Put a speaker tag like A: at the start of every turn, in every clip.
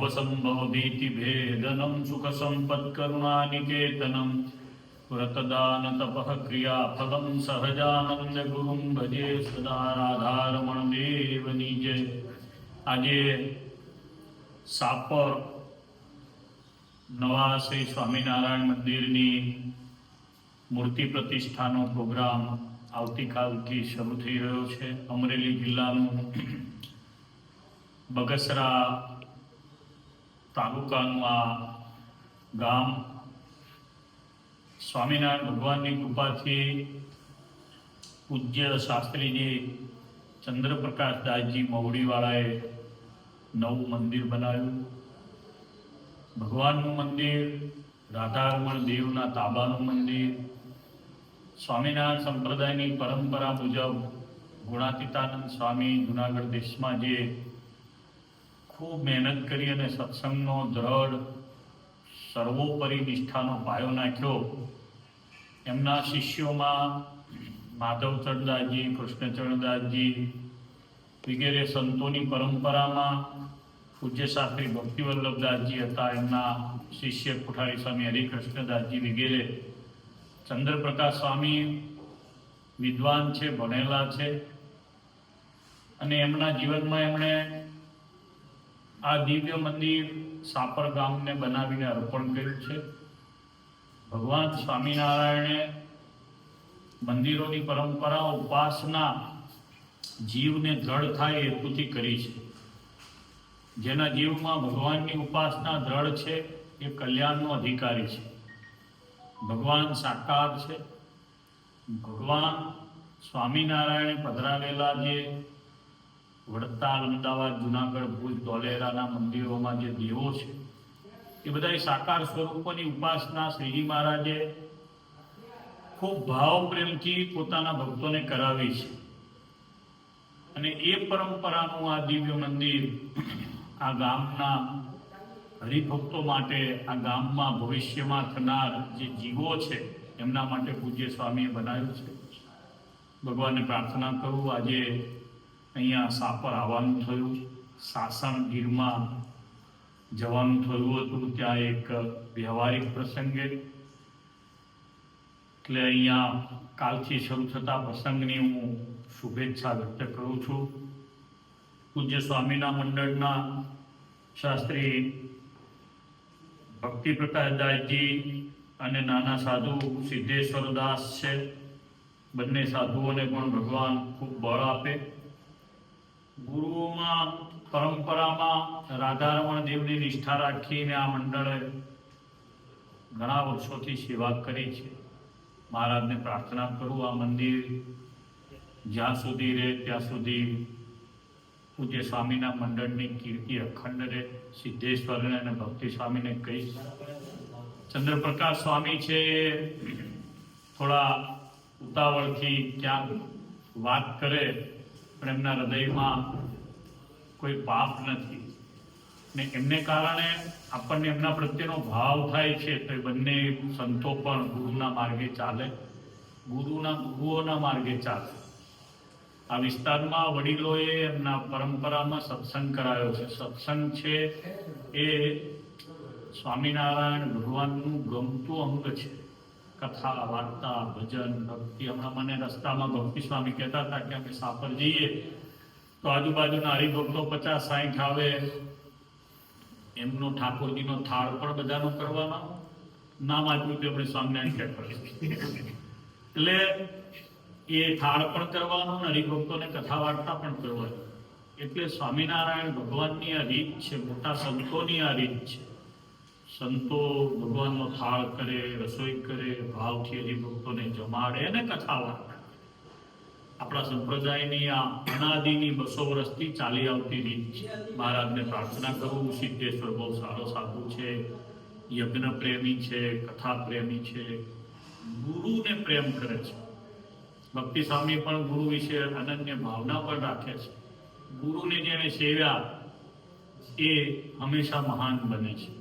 A: भवसंभवभीतिभेदनं सुखसम्पत्करुणानिकेतनं व्रतदानतपः क्रियाफलं सहजानन्दगुरुं भजे सदा राधारमण देवनी जय। આજે સાપર નવા શ્રી સ્વામિનારાયણ મંદિરની મૂર્તિ પ્રતિષ્ઠાનો પ્રોગ્રામ આવતીકાલથી શરૂ થઈ રહ્યો છે। અમરેલી જિલ્લાનું બગસરા તાલુકાનું આ ગામ સ્વામિનારાયણ ભગવાનની કૃપાથી પૂજ્ય શાસ્ત્રીજી ચંદ્રપ્રકાશ દાસજી મવડીવાળાએ નવું મંદિર બનાવ્યું। ભગવાનનું મંદિર, રાધારમણ દેવના તાબાનું મંદિર, સ્વામિનારાયણ સંપ્રદાયની પરંપરા મુજબ ગુણાતીતાનંદ સ્વામી જુનાગઢ દેશમાં જે ખૂબ મહેનત કરી અને સત્સંગનો દ્રઢ સર્વોપરી નિષ્ઠાનો પાયો નાખ્યો, એમના શિષ્યોમાં માધવચરણદાસજી, કૃષ્ણચરણદાસજી વગેરે સંતોની પરંપરામાં પૂજ્ય શાસ્ત્રી ભક્તિવલ્લભદાસજી હતા, એમના શિષ્ય કોઠારી સ્વામી હરિકૃષ્ણદાસજી વગેરે। ચંદ્રપ્રકાશ સ્વામી વિદ્વાન છે, ભણેલા છે, અને એમના જીવનમાં એમણે આ દિવ્ય મંદિર સાપર ગામને બનાવીને અર્પણ કર્યું છે। ભગવાન સ્વામિનારાયણે મંદિરોની પરંપરા ઉપાસના જીવને દ્રઢ થાય હેતુથી કરી છે। જેના જીવમાં ભગવાનની ઉપાસના દ્રઢ છે એ કલ્યાણનો અધિકારી છે। ભગવાન સાકાર છે। ભગવાન સ્વામિનારાયણે પધરાવેલા જે વડતાલ, અમદાવાદ, જુનાગઢ, ભુજ, ધોલેરાના મંદિરોમાં જે દેવો છે એ બધા સાકાર સ્વરૂપોની ઉપાસના શ્રીજી મહારાજે ખૂબ ભાવ પ્રેમથી પોતાના ભક્તોને કરાવી છે। અને એ પરંપરાનું આ દિવ્ય મંદિર આ ગામના હરિભક્તો માટે, આ ગામમાં ભવિષ્યમાં થનાર જે જીવો છે એમના માટે પૂજ્ય સ્વામીએ બનાવ્યું છે। ભગવાનને પ્રાર્થના કરું, આજે અહીંયા સાપર આવવાનું થયું, સાસણ ગીરમાં જવાનું થયું હતું, ત્યાં એક વ્યવહારિક પ્રસંગે, એટલે અહીંયા કાલથી શરૂ થતા પ્રસંગની હું શુભેચ્છા વ્યક્ત કરું છું। પૂજ્ય સ્વામીના મંડળના શાસ્ત્રી ભક્તિ પ્રકાશદાસજી અને નાના સાધુ સિદ્ધેશ્વરદાસ છે, બંને સાધુઓને પણ ભગવાન ખૂબ બળ આપે। ગુરુઓમાં પરંપરામાં રાધારમણ દેવની નિષ્ઠા રાખીને આ મંડળે ઘણા વર્ષોથી સેવા કરી છે। મહારાજને પ્રાર્થના કરું, આ મંદિર જ્યાં સુધી રહે ત્યાં સુધી પૂજ્ય સ્વામીના મંડળની કીર્તિ અખંડ રહે। સિદ્ધેશ્વરને અને ભક્તિ સ્વામીને કહીશ, ચંદ્રપ્રકાશ સ્વામી છે એ થોડા ઉતાવળથી ક્યાંક વાત કરે, પણ એમના હૃદયમાં કોઈ પાપ નથી, ને એમને કારણે આપણને એમના પ્રત્યેનો ભાવ થાય છે। તો એ બંને સંતો પણ ગુરુના માર્ગે ચાલે, ગુરુઓના માર્ગે ચાલે। આ વિસ્તારમાં વડીલોએ એમના પરંપરામાં સત્સંગ કરાયો છે। સત્સંગ છે એ સ્વામિનારાયણ ભગવાનનું ગમતું અંગ છે। કથા, વાર્તા, ભજન, ભક્તિ। હમણાં મને રસ્તામાં ભક્તિ સ્વામી કહેતા હતા કે અમે સાપર જઈએ તો આજુબાજુના હરિભક્તો 50-60 આવે, એમનો ઠાકોરજીનો થાળ પણ બધાનો કરવાનો, નામ આપ્યું કે આપણે સ્વામિનારાયણ કરીએ, એટલે એ થાળ પણ કરવાનો અને હરિભક્તોને કથા વાર્તા પણ કરવાની। એટલે સ્વામિનારાયણ ભગવાનની આ રીત છે, મોટા સંતોની આ રીત છે। સંતો ભગવાનનો થાળ કરે, રસોઈ કરે, ભાવથી હરિભક્તોને જમાડે અને કથા વાર્તા। આપણા સંપ્રદાયની આ અનાદિની 200 વર્ષથી ચાલી આવતી રીત છે। મહારાજને પ્રાર્થના કરું, સિદ્ધેશ્વર બહુ સારો સાધુ છે, યજ્ઞ પ્રેમી છે, કથા પ્રેમી છે, ગુરુને પ્રેમ કરે છે। ભક્તિ સ્વામી પણ ગુરુ વિશે અનન્ય ભાવના પણ રાખે છે। ગુરુને જેણે સેવ્યા એ હંમેશા મહાન બને છે।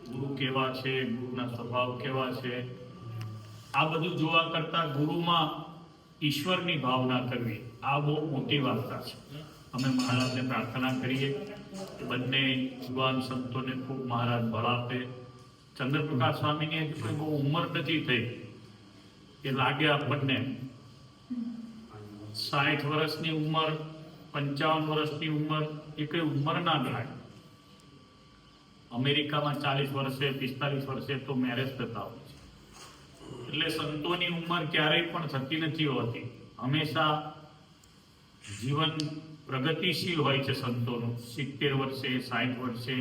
A: ગુરુ કેવા છે, ગુરુના સ્વભાવ કેવા છે, આ બધું જોવા કરતા ગુરુમાં ઈશ્વરની ભાવના કરવી, આ બહુ મોટી વાર્તા છે। અમે મહારાજને પ્રાર્થના કરીએ એ બંને યુવાન સંતોને ખૂબ મહારાજ બળ આપે. ચંદ્રપ્રકાશ સ્વામીની હજી કોઈ બહુ ઉંમર નથી થઈ, એ લાગે આપણને 60 વર્ષની ઉંમર, 55 વર્ષની ઉંમર, એ કઈ ઉંમર ના લાગે. અમેરિકામાં 40 વર્ષે 45 વર્ષે તો મેરેજ થતા હોય છે. એટલે સંતોની ઉંમર ક્યારેય પણ થતી નથી હોતી. હંમેશા જીવન પ્રગતિશીલ હોય છે સંતોનું. 70 વર્ષે, 60 વર્ષે,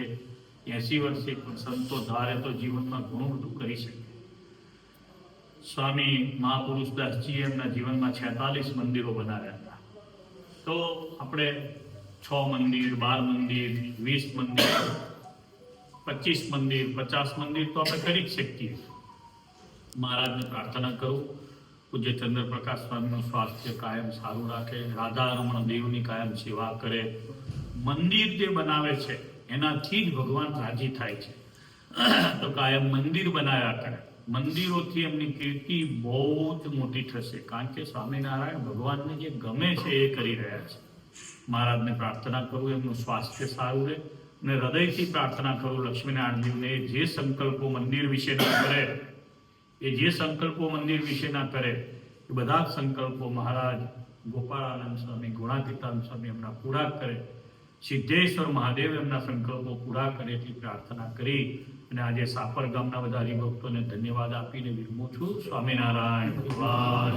A: 80 વર્ષે પણ સંતો ધારે તો જીવનમાં ઘણું બધું કરી શકે. સ્વામી મહાપુરુષદાસજી એમના જીવનમાં 46 મંદિરો બનાવ્યા હતા. તો આપણે 6 મંદિર, 12 મંદિર, 20 મંદિર, 25 મંદિર, 50 મંદિર તો આપણે કરી જ શકીએ. મહારાજને પ્રાર્થના કરું પૂજ્ય ચંદ્રપ્રકાશ સ્વામીનું સ્વાસ્થ્ય કાયમ સારું રાખે, રાધારમણ દેવની કાયમ સેવા કરે. મંદિર જે બનાવે છે એનાથી જ ભગવાન રાજી થાય છે. તો કાયમ મંદિર બનાવ્યા કરે. મંદિરોથી એમની કીર્તિ બહુ જ મોટી થશે, કારણ કે સ્વામિનારાયણ ભગવાનને જે ગમે છે એ કરી રહ્યા છે. મહારાજને પ્રાર્થના કરું એમનું સ્વાસ્થ્ય સારું રહે, અને હૃદયથી પ્રાર્થના કરું લક્ષ્મીનારાયણજીને જે સંકલ્પો મંદિર વિશેના કરે, એ જે સંકલ્પો મંદિર વિશેના કરે એ બધા જ સંકલ્પો મહારાજ ગોપાળાનંદ સ્વામી, ગુણાતીતાનંદ સ્વામી એમના પૂરા કરે. સિદ્ધેશ્વર મહાદેવ એમના સંકલ્પો પૂરા કરે એટલી પ્રાર્થના કરી અને આજે સાપર ગામના બધા હરિભક્તોને ધન્યવાદ આપીને વિરમું છું. સ્વામિનારાયણ ભગવાન.